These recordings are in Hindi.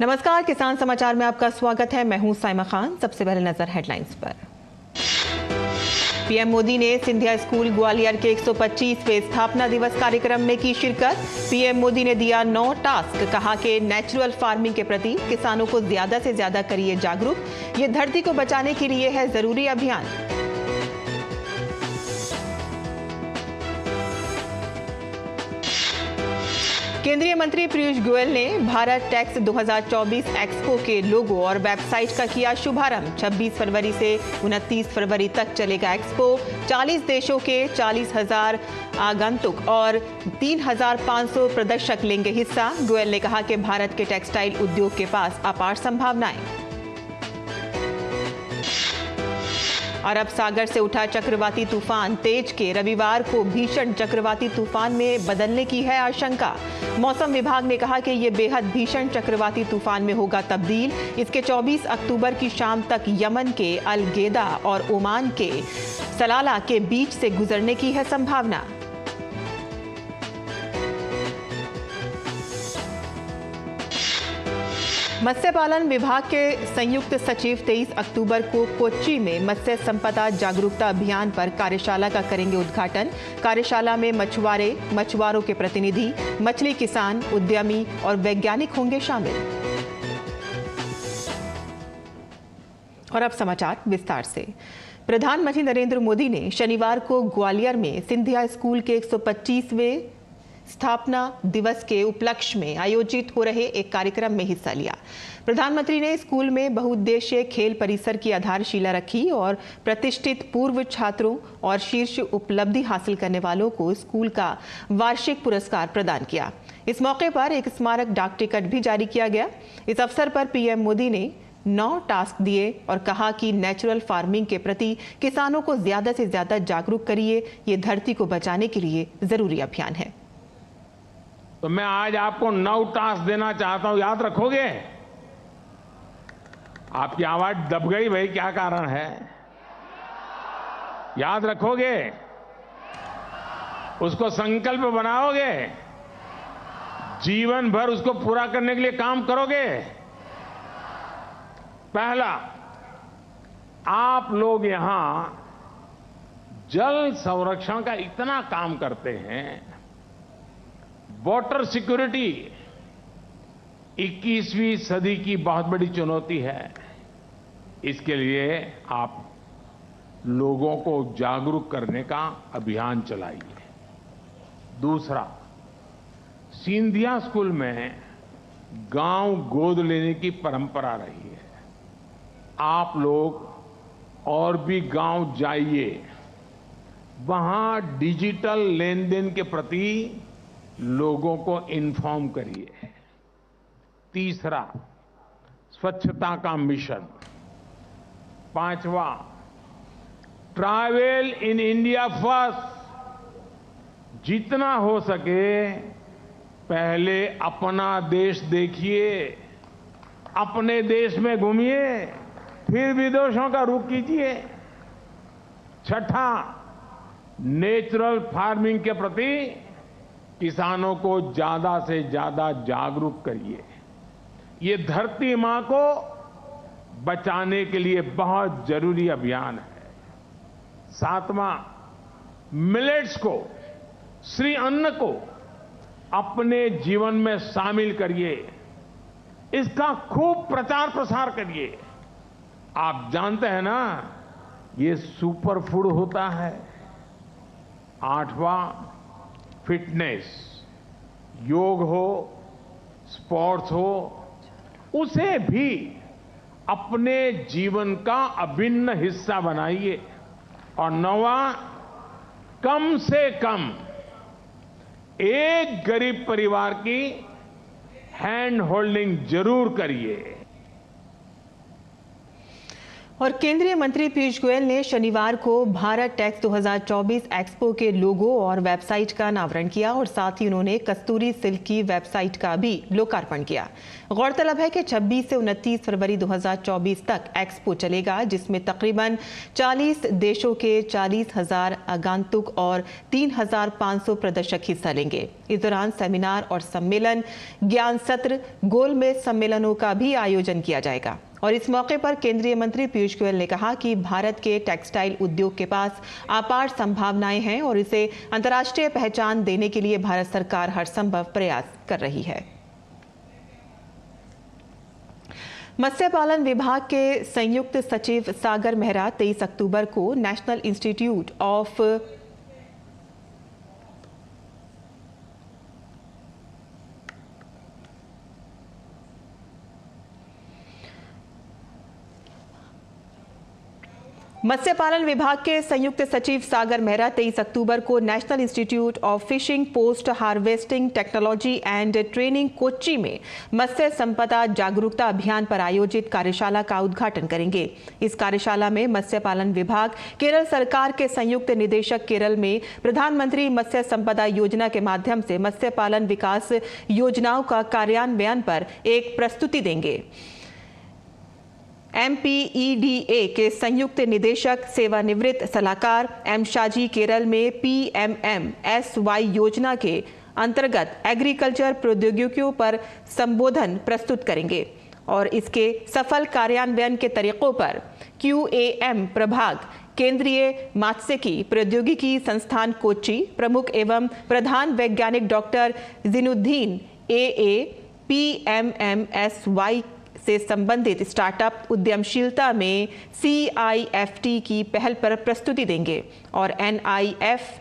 नमस्कार, किसान समाचार में आपका स्वागत है। मैं हूं साइमा खान। सबसे पहले नजर हेडलाइंस पर। पीएम मोदी ने सिंधिया स्कूल ग्वालियर के 125वें स्थापना दिवस कार्यक्रम में की शिरकत। पीएम मोदी ने दिया 9 टास्क, कहा कि नेचुरल फार्मिंग के प्रति किसानों को ज्यादा से ज्यादा करिए जागरूक। ये धरती को बचाने के लिए है जरूरी अभियान। केंद्रीय मंत्री पीयूष गोयल ने भारत टेक्स 2024 एक्सपो के लोगो और वेबसाइट का किया शुभारंभ। 26 फरवरी से 29 फरवरी तक चलेगा एक्सपो। 40 देशों के 40,000 आगंतुक और 3,500 प्रदर्शक लेंगे हिस्सा। गोयल ने कहा कि भारत के टेक्सटाइल उद्योग के पास अपार संभावनाएं। अरब सागर से उठा चक्रवाती तूफान तेज के रविवार को भीषण चक्रवाती तूफान में बदलने की है आशंका। मौसम विभाग ने कहा कि ये बेहद भीषण चक्रवाती तूफान में होगा तब्दील। इसके 24 अक्टूबर की शाम तक यमन के अल-गेदा और ओमान के सलाला के बीच से गुजरने की है संभावना। मत्स्य पालन विभाग के संयुक्त सचिव 23 अक्टूबर को कोच्चि में मत्स्य संपदा जागरूकता अभियान पर कार्यशाला का करेंगे उद्घाटन। कार्यशाला में मछुआरों के प्रतिनिधि, मछली किसान, उद्यमी और वैज्ञानिक होंगे शामिल। और अब समाचार विस्तार से। प्रधानमंत्री नरेंद्र मोदी ने शनिवार को ग्वालियर में सिंधिया स्कूल के 125वें स्थापना दिवस के उपलक्ष्य में आयोजित हो रहे एक कार्यक्रम में हिस्सा लिया। प्रधानमंत्री ने स्कूल में बहुउद्देशीय खेल परिसर की आधारशिला रखी और प्रतिष्ठित पूर्व छात्रों और शीर्ष उपलब्धि हासिल करने वालों को स्कूल का वार्षिक पुरस्कार प्रदान किया। इस मौके पर एक स्मारक डाक टिकट भी जारी किया गया। इस अवसर पर पीएम मोदी ने 9 टास्क दिए और कहा कि नेचुरल फार्मिंग के प्रति किसानों को ज्यादा से ज्यादा जागरूक करिए। ये धरती को बचाने के लिए जरूरी अभियान है। तो मैं आज आपको 9 टास्क देना चाहता हूं, याद रखोगे? आपकी आवाज दब गई भाई, क्या कारण है? याद रखोगे? उसको संकल्प बनाओगे? जीवन भर उसको पूरा करने के लिए काम करोगे? पहला, आप लोग यहां जल संरक्षण का इतना काम करते हैं। वाटर सिक्योरिटी 21वीं सदी की बहुत बड़ी चुनौती है। इसके लिए आप लोगों को जागरूक करने का अभियान चलाइए। दूसरा, सिंधिया स्कूल में गांव गोद लेने की परंपरा रही है। आप लोग और भी गांव जाइए, वहां डिजिटल लेन देन के प्रति लोगों को इन्फॉर्म करिए। तीसरा, स्वच्छता का मिशन। पांचवा, ट्रैवल इन इंडिया फर्स्ट। जितना हो सके पहले अपना देश देखिए, अपने देश में घूमिए, फिर विदेशों का रुख कीजिए। छठा, नेचुरल फार्मिंग के प्रति किसानों को ज्यादा से ज्यादा जागरूक करिए। ये धरती मां को बचाने के लिए बहुत जरूरी अभियान है। सातवां, मिलेट्स को, श्री अन्न को अपने जीवन में शामिल करिए। इसका खूब प्रचार प्रसार करिए। आप जानते हैं ना, ये सुपर फूड होता है। आठवां, फिटनेस, योग हो, स्पोर्ट्स हो, उसे भी अपने जीवन का अभिन्न हिस्सा बनाइए। और नौवां, कम से कम एक गरीब परिवार की हैंड होल्डिंग जरूर करिए। और केंद्रीय मंत्री पीयूष गोयल ने शनिवार को भारत टेक्स 2024 एक्सपो के लोगो और वेबसाइट का अनावरण किया और साथ ही उन्होंने कस्तूरी सिल्क की वेबसाइट का भी लोकार्पण किया। गौरतलब है कि 26 से 29 फरवरी 2024 तक एक्सपो चलेगा, जिसमें तकरीबन 40 देशों के 40,000 आगंतुक और 3,500 प्रदर्शक हिस्सा लेंगे। इस दौरान सेमिनार और सम्मेलन, ज्ञान सत्र, गोलमेज सम्मेलनों का भी आयोजन किया जाएगा। और इस मौके पर केंद्रीय मंत्री पीयूष गोयल ने कहा कि भारत के टेक्सटाइल उद्योग के पास अपार संभावनाएं हैं और इसे अंतर्राष्ट्रीय पहचान देने के लिए भारत सरकार हर संभव प्रयास कर रही है। मत्स्य पालन विभाग के संयुक्त सचिव सागर मेहरा 23 अक्टूबर को नेशनल इंस्टीट्यूट ऑफ मत्स्य पालन विभाग के संयुक्त सचिव सागर मेहरा 23 अक्टूबर को national institute of fishing post harvesting technology and training Kochi में मत्स्य संपदा जागरूकता अभियान पर आयोजित कार्यशाला का उद्घाटन करेंगे। इस कार्यशाला में मत्स्य पालन विभाग, केरल सरकार के संयुक्त निदेशक केरल में प्रधानमंत्री मत्स्य संपदा योजना के माध्यम से मत्स्य पालन विकास योजनाओं का कार्यान्वयन पर एक प्रस्तुति देंगे। MPEDA के संयुक्त निदेशक सेवानिवृत्त सलाहकार एम शाजी केरल में PMMSY योजना के अंतर्गत एग्रीकल्चर प्रौद्योगिकियों पर संबोधन प्रस्तुत करेंगे और इसके सफल कार्यान्वयन के तरीकों पर QAM प्रभाग, केंद्रीय मात्स्यिकी प्रौद्योगिकी संस्थान कोच्चि प्रमुख एवं प्रधान वैज्ञानिक डॉक्टर जिनुद्दीन AA PMMSY से संबंधित स्टार्टअप उद्यमशीलता में CIFT की पहल पर प्रस्तुति देंगे और NIFPHATT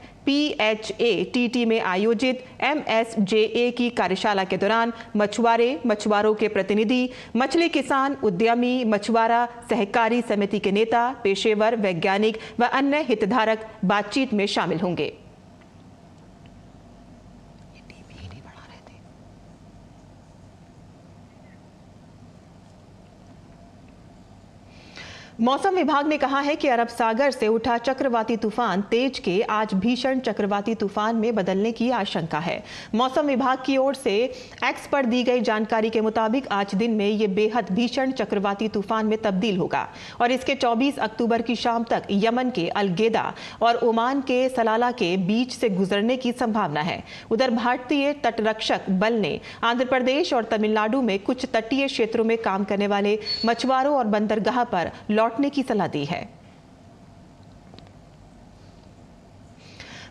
में आयोजित MSJA की कार्यशाला के दौरान मछुआरों के प्रतिनिधि, मछली किसान, उद्यमी, मछुआरा सहकारी समिति के नेता, पेशेवर, वैज्ञानिक व अन्य हितधारक बातचीत में शामिल होंगे। मौसम विभाग ने कहा है कि अरब सागर से उठा चक्रवाती तूफान तेज के आज भीषण चक्रवाती तूफान में बदलने की आशंका है। मौसम विभाग की ओर से एक्स पर दी गई जानकारी के मुताबिक आज दिन में ये बेहद भीषण चक्रवाती तूफान में तब्दील होगा और इसके 24 अक्टूबर की शाम तक यमन के अलगेदा और ओमान के सलाला के बीच से गुजरने की संभावना है। उधर भारतीय तटरक्षक बल ने आंध्र प्रदेश और तमिलनाडु में कुछ तटीय क्षेत्रों में काम करने वाले मछुआरों और बंदरगाह पर लौटने की सलाह दी है।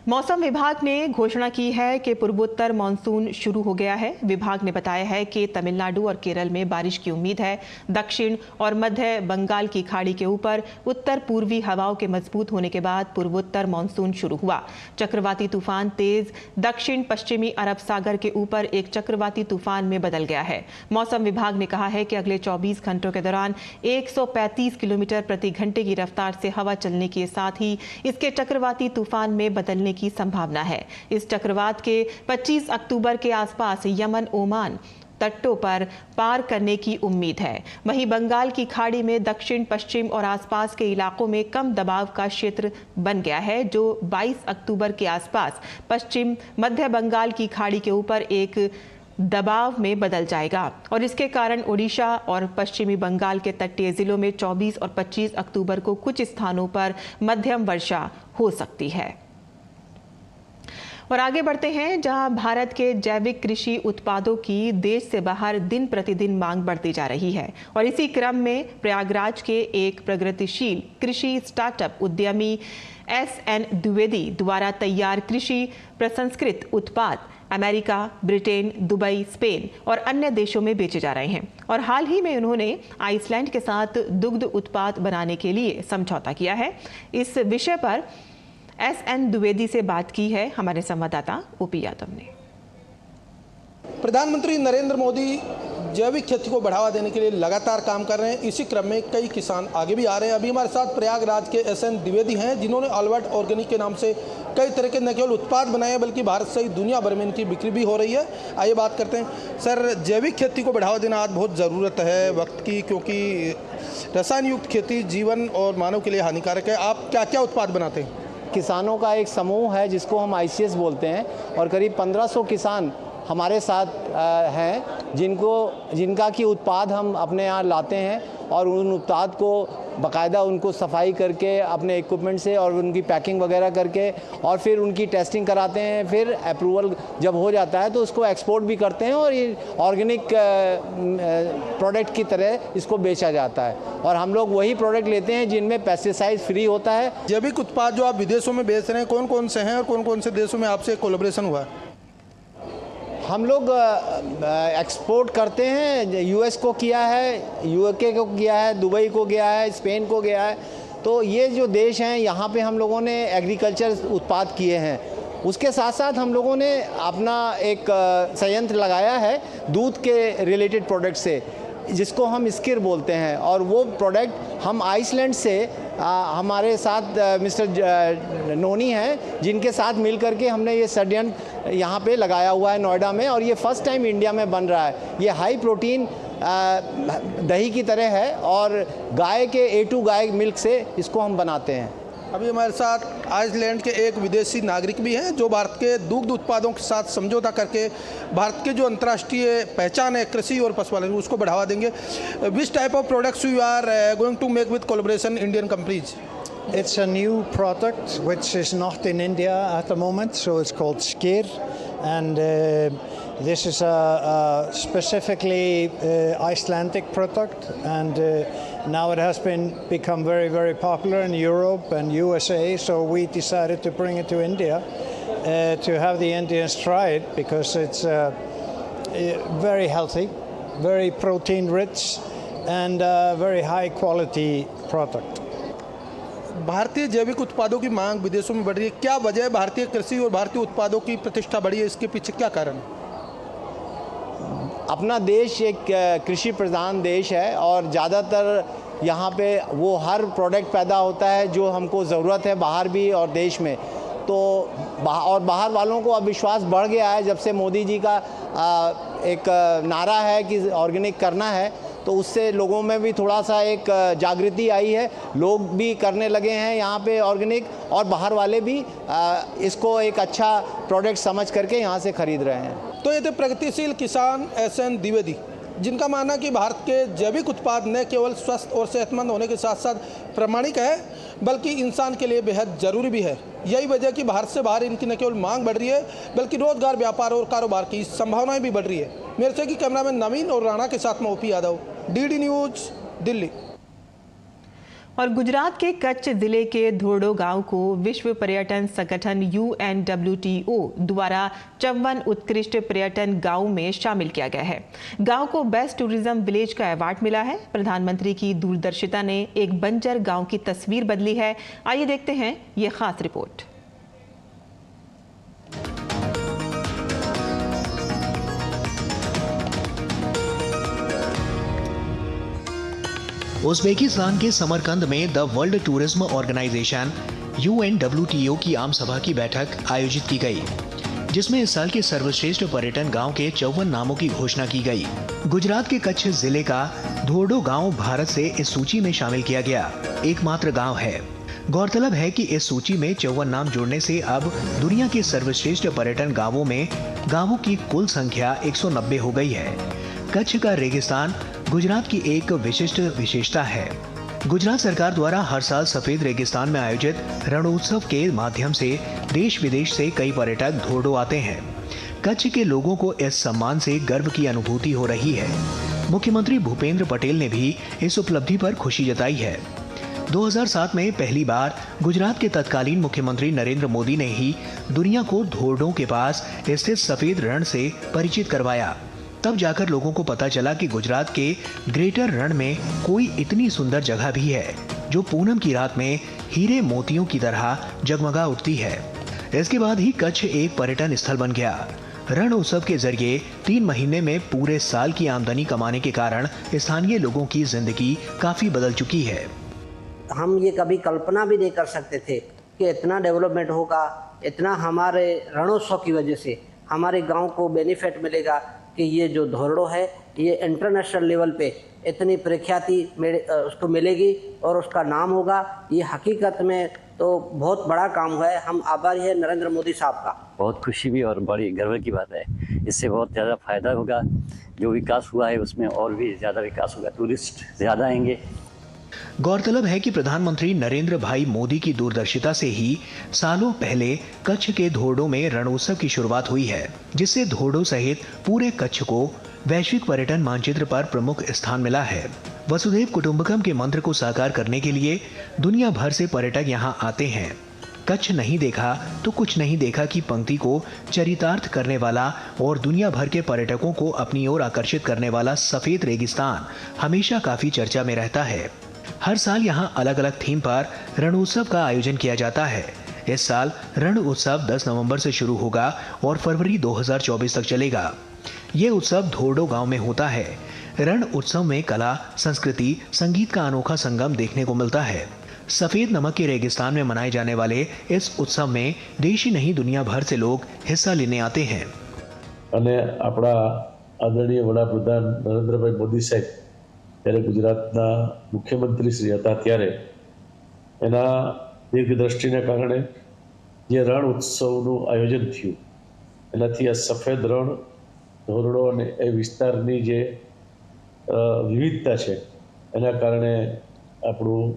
मौसम विभाग ने घोषणा की है कि पूर्वोत्तर मानसून शुरू हो गया है। विभाग ने बताया है कि तमिलनाडु और केरल में बारिश की उम्मीद है। दक्षिण और मध्य बंगाल की खाड़ी के ऊपर उत्तर पूर्वी हवाओं के मजबूत होने के बाद पूर्वोत्तर मानसून शुरू हुआ। चक्रवाती तूफान तेज दक्षिण पश्चिमी अरब सागर के ऊपर एक चक्रवाती तूफान में बदल गया है। मौसम विभाग ने कहा है कि अगले 24 घंटों के दौरान 135 किलोमीटर प्रति घंटे की रफ्तार से हवा चलने के साथ ही इसके चक्रवाती तूफान में बदलने की संभावना है। इस चक्रवात के 25 अक्टूबर के आसपास यमन, ओमान तटों पर पार करने की उम्मीद है। वहीं बंगाल की खाड़ी में दक्षिण पश्चिम और आसपास के इलाकों में कम दबाव का क्षेत्र बन गया है, जो 22 अक्टूबर के आसपास पश्चिम मध्य बंगाल की खाड़ी के ऊपर एक दबाव में बदल जाएगा और इसके कारण ओडिशा और पश्चिमी बंगाल के तटीय जिलों में 24 और 25 अक्टूबर को कुछ स्थानों पर मध्यम वर्षा हो सकती है। और आगे बढ़ते हैं, जहां भारत के जैविक कृषि उत्पादों की देश से बाहर दिन प्रतिदिन मांग बढ़ती जा रही है और इसी क्रम में प्रयागराज के एक प्रगतिशील कृषि स्टार्टअप उद्यमी SN द्विवेदी द्वारा तैयार कृषि प्रसंस्कृत उत्पाद अमेरिका, ब्रिटेन, दुबई, स्पेन और अन्य देशों में बेचे जा रहे हैं और हाल ही में उन्होंने आइसलैंड के साथ दुग्ध उत्पाद बनाने के लिए समझौता किया है। इस विषय पर SN द्विवेदी से बात की है हमारे संवाददाता OP यादव ने। प्रधानमंत्री नरेंद्र मोदी जैविक खेती को बढ़ावा देने के लिए लगातार काम कर रहे हैं। इसी क्रम में कई किसान आगे भी आ रहे हैं। अभी हमारे साथ प्रयागराज के SN द्विवेदी हैं, जिन्होंने ऑलवर्ड ऑर्गेनिक के नाम से कई तरह के न केवल उत्पाद बनाए हैं बल्कि भारत सहित दुनिया भर में इनकी बिक्री भी हो रही है। आइए बात करते हैं। सर, जैविक खेती को बढ़ावा देना आज बहुत ज़रूरत है वक्त की, क्योंकि रसायन युक्त खेती जीवन और मानव के लिए हानिकारक है। आप क्या क्या उत्पाद बनाते हैं? किसानों का एक समूह है जिसको हम ICS बोलते हैं, और करीब 1500 किसान हमारे साथ हैं जिनका की उत्पाद हम अपने यहाँ लाते हैं, और उन उत्पाद को बाकायदा उनको सफाई करके अपने इक्विपमेंट से और उनकी पैकिंग वगैरह करके और फिर उनकी टेस्टिंग कराते हैं। फिर अप्रूवल जब हो जाता है तो उसको एक्सपोर्ट भी करते हैं और ये ऑर्गेनिक प्रोडक्ट की तरह इसको बेचा जाता है। और हम लोग वही प्रोडक्ट लेते हैं जिनमें पेस्टिसाइड फ्री होता है। जैविक उत्पाद जो आप विदेशों में बेच रहे हैं, कौन कौन से हैं और कौन कौन से देशों में आपसे कोलैबोरेशन हुआ है? हम लोग एक्सपोर्ट करते हैं। US को किया है, UK को किया है, दुबई को गया है, स्पेन को गया है। तो ये जो देश हैं यहाँ पे हम लोगों ने एग्रीकल्चर उत्पाद किए हैं। उसके साथ साथ हम लोगों ने अपना एक संयंत्र लगाया है दूध के रिलेटेड प्रोडक्ट से, जिसको हम स्किर बोलते हैं। और वो प्रोडक्ट हम आइसलैंड से हमारे साथ मिस्टर नोनी हैं, जिनके साथ मिल करके हमने ये षड्यंत्र यहाँ पे लगाया हुआ है नोएडा में, और ये फर्स्ट टाइम इंडिया में बन रहा है। ये हाई प्रोटीन दही की तरह है और गाय के A2 गाय मिल्क से इसको हम बनाते हैं। अभी हमारे साथ आइसलैंड के एक विदेशी नागरिक भी हैं जो भारत के दुग्ध उत्पादों के साथ समझौता करके भारत के जो अंतर्राष्ट्रीय पहचान है कृषि और पशुपालन उसको बढ़ावा देंगे। Which type of products you are going to make with collaboration Indian companies? It's a new product which is not in India at the moment, so it's called Skir, and this is a specifically Icelandic product, and now it has become very, very popular in Europe and USA, so we decided to bring it to India to have the Indians try it, because it's very healthy, very protein rich, and very high quality product. भारतीय जैविक उत्पादों की मांग विदेशों में बढ़ रही है। क्या वजह है भारतीय कृषि और भारतीय उत्पादों की प्रतिष्ठा बढ़ी है? इसके पीछे क्या कारण है? अपना देश एक कृषि प्रधान देश है और ज़्यादातर यहाँ पे वो हर प्रोडक्ट पैदा होता है जो हमको ज़रूरत है बाहर भी और देश में। तो और बाहर वालों को अब विश्वास बढ़ गया है जब से मोदी जी का एक नारा है कि ऑर्गेनिक करना है, तो उससे लोगों में भी थोड़ा सा एक जागृति आई है। लोग भी करने लगे हैं यहाँ पे ऑर्गेनिक, और बाहर वाले भी इसको एक अच्छा प्रोडक्ट समझ करके यहाँ से खरीद रहे हैं। तो ये थे प्रगतिशील किसान SN द्विवेदी, जिनका मानना कि भारत के जैविक उत्पाद न केवल स्वस्थ और सेहतमंद होने के साथ साथ प्रामाणिक है बल्कि इंसान के लिए बेहद ज़रूरी भी है। यही वजह कि भारत से बाहर इनकी न केवल मांग बढ़ रही है बल्कि रोजगार, व्यापार और कारोबार की संभावनाएं भी बढ़ रही है। मेरे से की कैमरामैन नवीन और राणा के साथ में OP Yadav, DD news, Delhi. और गुजरात के कच्छ जिले के धोरडो गांव को विश्व पर्यटन संगठन UNWTO द्वारा 54 उत्कृष्ट पर्यटन गांव में शामिल किया गया है। गांव को बेस्ट टूरिज्म विलेज का अवार्ड मिला है। प्रधानमंत्री की दूरदर्शिता ने एक बंजर गांव की तस्वीर बदली है। आइए देखते हैं ये खास रिपोर्ट। उज़्बेकिस्तान के समरकंद में the world tourism organisation UNWTO की आम सभा की बैठक आयोजित की गई, जिसमें इस साल के सर्वश्रेष्ठ पर्यटन गांव के 54 नामों की घोषणा की गई। गुजरात के कच्छ जिले का धोरडो गांव भारत से इस सूची में शामिल किया गया एकमात्र गांव है। गौरतलब है कि इस सूची में 54 नाम जुड़ने से अब दुनिया के सर्वश्रेष्ठ पर्यटन गांवों में गांवों की कुल संख्या 190 हो गई है। कच्छ का रेगिस्तान गुजरात की एक विशिष्ट विशेषता है। गुजरात सरकार द्वारा हर साल सफेद रेगिस्तान में आयोजित रणोत्सव के माध्यम से देश विदेश से कई पर्यटक धोरडो आते हैं। कच्छ के लोगों को इस सम्मान से गर्व की अनुभूति हो रही है। मुख्यमंत्री भूपेंद्र पटेल ने भी इस उपलब्धि पर खुशी जताई है। 2007 में पहली बार गुजरात के तत्कालीन मुख्यमंत्री नरेंद्र मोदी ने ही दुनिया को धोरडो के पास स्थित सफेद रण से परिचित करवाया। तब जाकर लोगों को पता चला कि गुजरात के ग्रेटर रण में कोई इतनी सुंदर जगह भी है जो पूनम की रात में हीरे मोतियों की तरह जगमगा उठती है। इसके बाद ही कच्छ एक पर्यटन स्थल बन गया। रण उत्सव के जरिए 3 महीने में पूरे साल की आमदनी कमाने के कारण स्थानीय लोगों की जिंदगी काफी बदल चुकी है। हम ये कभी कल्पना भी नहीं कर सकते थे कि इतना डेवलपमेंट होगा, इतना हमारे रणोत्सव की वजह से हमारे गांव को बेनिफिट मिलेगा कि ये जो धोरडो है ये इंटरनेशनल लेवल पे इतनी प्रख्याति उसको मिलेगी और उसका नाम होगा। ये हकीकत में तो बहुत बड़ा काम हुआ है। हम आभारी हैं नरेंद्र मोदी साहब का। बहुत खुशी भी और बड़ी गर्व की बात है। इससे बहुत ज़्यादा फायदा होगा। जो विकास हुआ है उसमें और भी ज़्यादा विकास होगा, टूरिस्ट ज़्यादा आएंगे। गौरतलब है कि प्रधानमंत्री नरेंद्र भाई मोदी की दूरदर्शिता से ही सालों पहले कच्छ के धोरडो में रणोत्सव की शुरुआत हुई है, जिससे धोरडो सहित पूरे कच्छ को वैश्विक पर्यटन मानचित्र पर प्रमुख स्थान मिला है। वसुधैव कुटुंबकम के मंत्र को साकार करने के लिए दुनिया भर से पर्यटक यहाँ आते हैं। कच्छ नहीं देखा तो कुछ नहीं देखा की पंक्ति को चरितार्थ करने वाला और दुनिया भर के पर्यटकों को अपनी ओर आकर्षित करने वाला सफेद रेगिस्तान हमेशा काफी चर्चा में रहता है। हर साल यहाँ अलग अलग थीम पर रणोत्सव का आयोजन किया जाता है। इस साल रण उत्सव 10 नवंबर से शुरू होगा और फरवरी 2024 तक चलेगा। ये उत्सव धोरडो गांव में होता है। रण उत्सव में कला, संस्कृति, संगीत का अनोखा संगम देखने को मिलता है। सफेद नमक के रेगिस्तान में मनाए जाने वाले इस उत्सव में देश ही नहीं दुनिया भर से लोग हिस्सा लेने आते हैं। अपना आदरणीय वडाप्रधान नरेंद्रभाई मोदी साहेब ત્યારે ગુજરાતના મુખ્યમંત્રી શ્રી હતા ત્યારે એના દીર્ઘદ્રષ્ટિને કારણે જે રણ ઉત્સવનું આયોજન થયું એનાથી આ સફેદ રણ ધોરડો અને એ વિસ્તારની જે વિવિધતા છે એના કારણે આપણું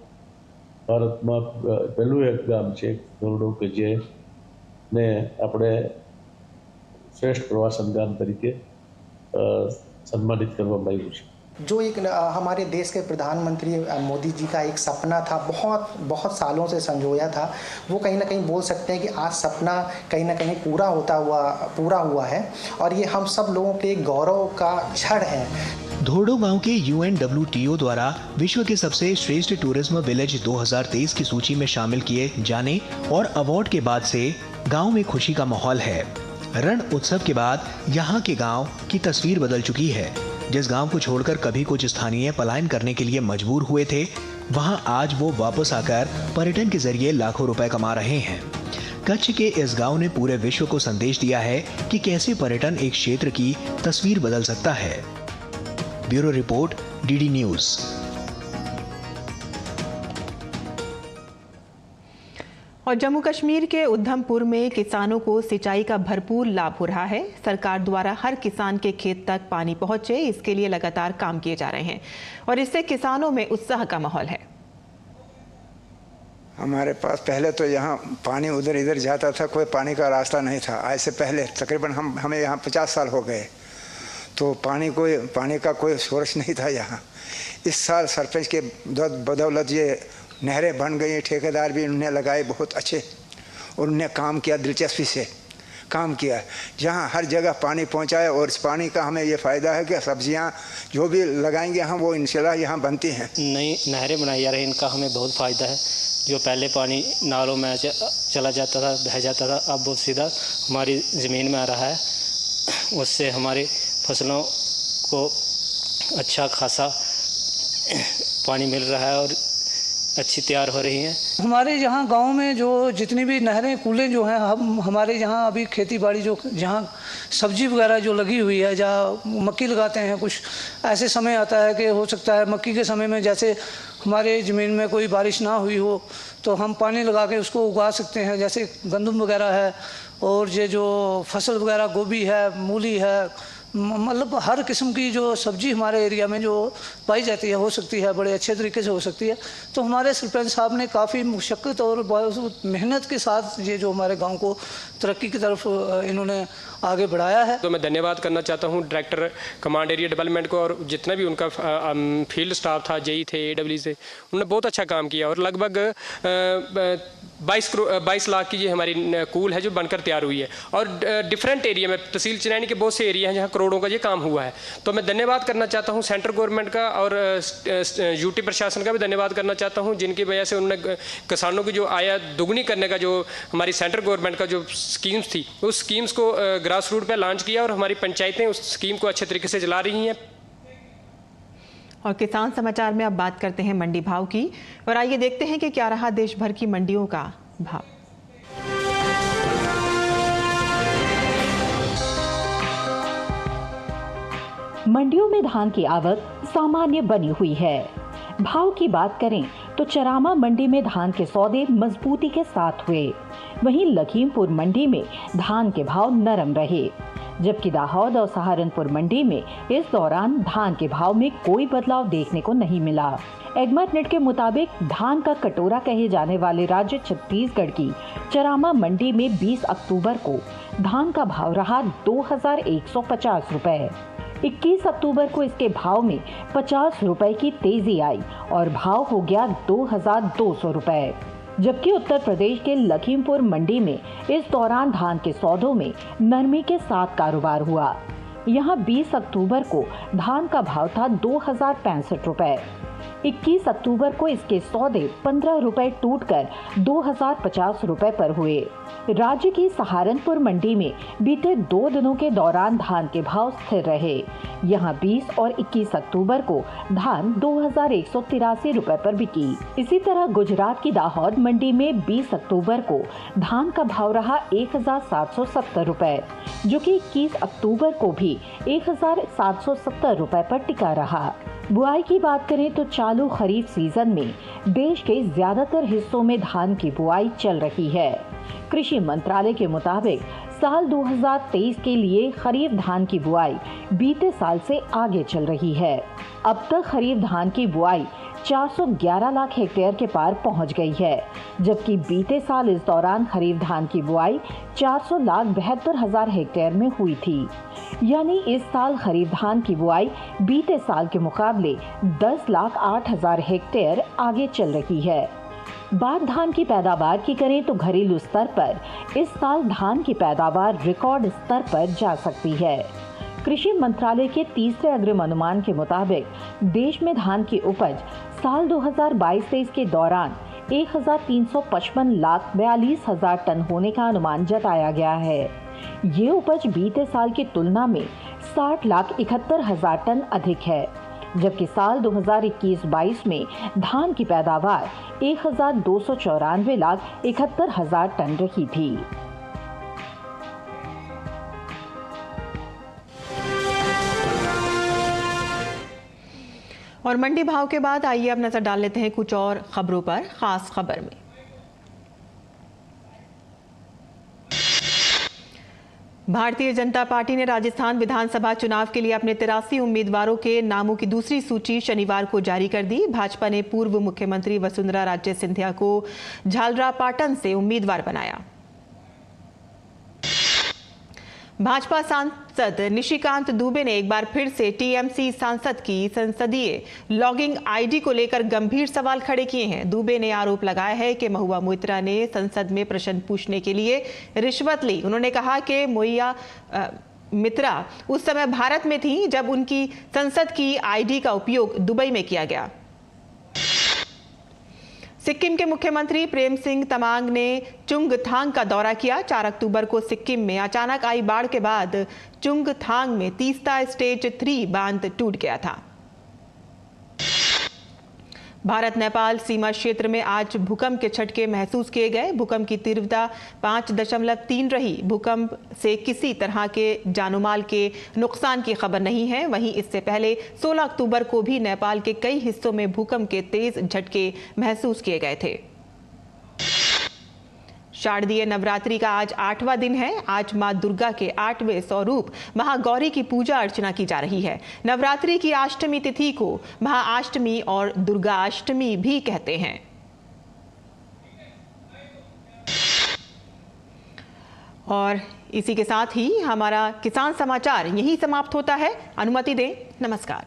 ભારતમાં પહેલું એક ગામ છે ધોરડો કે જેને આપણે શ્રેષ્ઠ પ્રવાસન ગામ તરીકે સન્માનિત કરવામાં આવ્યું છે। जो एक हमारे देश के प्रधानमंत्री मोदी जी का एक सपना था, बहुत सालों से संजोया था, वो कहीं ना कहीं बोल सकते हैं कि आज सपना कहीं ना कहीं पूरा हुआ है और ये हम सब लोगों के गौरव का क्षण है। धोरडो गांव के UNWTO द्वारा विश्व के सबसे श्रेष्ठ टूरिज्म विलेज 2023 की सूची में शामिल किए जाने और अवार्ड के बाद से गांव में खुशी का माहौल है। रण उत्सव के बाद यहाँ के गांव की तस्वीर बदल चुकी है। जिस गांव को छोड़कर कभी कुछ स्थानीय पलायन करने के लिए मजबूर हुए थे, वहां आज वो वापस आकर पर्यटन के जरिए लाखों रुपए कमा रहे हैं। कच्छ के इस गांव ने पूरे विश्व को संदेश दिया है कि कैसे पर्यटन एक क्षेत्र की तस्वीर बदल सकता है। Bureau report, DD news. और जम्मू कश्मीर के उधमपुर में किसानों को सिंचाई का भरपूर लाभ हो रहा है। सरकार द्वारा हर किसान के खेत तक पानी पहुंचे, इसके लिए लगातार काम किए जा रहे हैं और इससे किसानों में उत्साह का माहौल है। हमारे पास पहले तो यहाँ पानी उधर इधर जाता था, कोई पानी का रास्ता नहीं था। आज से पहले तकरीबन हमें यहाँ 50 साल हो गए तो पानी का कोई सोर्स नहीं था यहाँ। इस साल सरपंच के बदौलत ये नहरें बन गई, ठेकेदार भी उन्होंने लगाए बहुत अच्छे और उन्होंने काम किया, दिलचस्पी से काम किया। जहाँ हर जगह पानी पहुँचाए और इस पानी का हमें ये फ़ायदा है कि सब्जियाँ जो भी लगाएंगे हम वो इंशाल्लाह यहाँ बनती हैं। नई नहरें बनाई जा रही हैं, इनका हमें बहुत फ़ायदा है। जो पहले पानी नालों में चला जाता था, बह जाता था, अब वो सीधा हमारी ज़मीन में आ रहा है। उससे हमारी फसलों को अच्छा खासा पानी मिल रहा है और अच्छी तैयार हो रही हैं। हमारे यहाँ गांव में जो जितनी भी नहरें कूलें जो हैं, हम हमारे यहाँ अभी खेती बाड़ी जो जहाँ सब्जी वगैरह जो लगी हुई है, जहाँ मक्की लगाते हैं, कुछ ऐसे समय आता है कि हो सकता है मक्की के समय में जैसे हमारे ज़मीन में कोई बारिश ना हुई हो तो हम पानी लगा के उसको उगा सकते हैं। जैसे गंदम वगैरह है और ये जो फसल वगैरह गोभी है, मूली है, मतलब हर किस्म की जो सब्जी हमारे एरिया में जो पाई जाती है, हो सकती है, बड़े अच्छे तरीके से हो सकती है। तो हमारे सरपंच साहब ने काफ़ी मुशक्क़त और मेहनत के साथ ये जो हमारे गांव को तरक्की की तरफ इन्होंने आगे बढ़ाया है। तो मैं धन्यवाद करना चाहता हूं डायरेक्टर कमांड एरिया डेवलपमेंट को और जितना भी उनका फील्ड स्टाफ था, जेई थे, AWE से, उन्होंने बहुत अच्छा काम किया और लगभग 22 लाख की ये हमारी कूल है जो बनकर तैयार हुई है। और डिफरेंट एरिया में तहसील चिनैनी के बहुत से एरिया हैं जहाँ करोड़ों का ये काम हुआ है। तो मैं धन्यवाद करना चाहता हूँ सेंट्रल गवर्नमेंट का और यूटी प्रशासन का भी धन्यवाद करना चाहता हूँ, जिनकी वजह से उन्होंने किसानों की जो आय दोगुनी करने का जो हमारी सेंट्रल गवर्नमेंट का जो स्कीम्स थी उस स्कीम्स को ग्रास रूट पर लॉन्च किया और हमारी पंचायतें उस स्कीम को अच्छे तरीके से चला रही हैं। और किसान समाचार में अब बात करते हैं मंडी भाव की, और आइए देखते हैं कि क्या रहा देश भर की मंडियों का भाव। मंडियों में धान की आवक सामान्य बनी हुई है। भाव की बात करें तो चरामा मंडी में धान के सौदे मजबूती के साथ हुए, वहीं लखीमपुर मंडी में धान के भाव नरम रहे, जबकि दाहोद और सहारनपुर मंडी में इस दौरान धान के भाव में कोई बदलाव देखने को नहीं मिला। एग्मरनेट के मुताबिक धान का कटोरा कहे जाने वाले राज्य छत्तीसगढ़ की चरामा मंडी में 20 अक्टूबर को धान का भाव रहा 2150 रुपए। 21 अक्टूबर को इसके भाव में 50 रुपए की तेजी आई और भाव हो गया 2200 रुपए। जबकि उत्तर प्रदेश के लखीमपुर मंडी में इस दौरान धान के सौदों में नरमी के साथ कारोबार हुआ। यहां 20 अक्टूबर को धान का भाव था 2065 रुपए। 21 अक्टूबर को इसके सौदे 15 रुपए टूटकर 2050 रुपए पर हुए। राज्य की सहारनपुर मंडी में बीते 2 दिनों के दौरान धान के भाव स्थिर रहे। यहां 20 और 21 अक्टूबर को धान 2183 रुपए पर बिकी। इसी तरह गुजरात की दाहोद मंडी में 20 अक्टूबर को धान का भाव रहा 1770 रुपए, जो कि 21 अक्टूबर को भी 1770 रुपए पर टिका रहा। बुआई की बात करें तो चालू खरीफ सीजन में देश के ज्यादातर हिस्सों में धान की बुआई चल रही है। कृषि मंत्रालय के मुताबिक साल 2023 के लिए खरीफ धान की बुआई बीते साल से आगे चल रही है। अब तक खरीफ धान की बुआई 411 लाख हेक्टेयर के पार पहुंच गई है, जबकि बीते साल इस दौरान खरीफ धान की बुआई 400,72,000 हेक्टेयर में हुई थी। यानी इस साल खरीफ धान की बुआई बीते साल के मुकाबले 10,08,000 हेक्टेयर आगे चल रही है। बात धान की पैदावार की करें तो घरेलू स्तर पर इस साल धान की पैदावार रिकॉर्ड स्तर पर जा सकती है। कृषि मंत्रालय के तीसरे अग्रिम अनुमान के मुताबिक देश में धान की उपज साल 2022-23 के दौरान 1,355,42,000 टन होने का अनुमान जताया गया है। ये उपज बीते साल की तुलना में 60,71,000 टन अधिक है, जबकि साल 2021-22 में धान की पैदावार 1,294,71,000 टन रही थी। और मंडी भाव के बाद आइए अब नजर डाल लेते हैं कुछ और खबरों पर। खास खबर में भारतीय जनता पार्टी ने राजस्थान विधानसभा चुनाव के लिए अपने 83 उम्मीदवारों के नामों की दूसरी सूची शनिवार को जारी कर दी। भाजपा ने पूर्व मुख्यमंत्री वसुंधरा राजे सिंधिया को झालरापाटन से उम्मीदवार बनाया। भाजपा सांसद निशिकांत दुबे ने एक बार फिर से टीएमसी सांसद की संसदीय लॉगिंग आईडी को लेकर गंभीर सवाल खड़े किए हैं। दुबे ने आरोप लगाया है कि महुआ मोइत्रा ने संसद में प्रश्न पूछने के लिए रिश्वत ली। उन्होंने कहा कि महुआ मित्रा उस समय भारत में थी जब उनकी संसद की आईडी का उपयोग दुबई में किया गया। सिक्किम के मुख्यमंत्री प्रेम सिंह तमांग ने चुंगथांग का दौरा किया। 4 अक्टूबर को सिक्किम में अचानक आई बाढ़ के बाद चुंगथांग में तीस्ता स्टेज 3 बांध टूट गया था। भारत नेपाल सीमा क्षेत्र में आज भूकंप के झटके महसूस किए गए। भूकंप की तीव्रता 5.3 रही। भूकंप से किसी तरह के जानमाल के नुकसान की खबर नहीं है। वहीं इससे पहले 16 अक्टूबर को भी नेपाल के कई हिस्सों में भूकंप के तेज झटके महसूस किए गए थे। शारदीय नवरात्रि का आज 8वां दिन है। आज मां दुर्गा के 8वें स्वरूप महागौरी की पूजा अर्चना की जा रही है। नवरात्रि की अष्टमी तिथि को महाअष्टमी और दुर्गा अष्टमी भी कहते हैं। और इसी के साथ ही हमारा किसान समाचार यहीं समाप्त होता है। अनुमति दें, नमस्कार।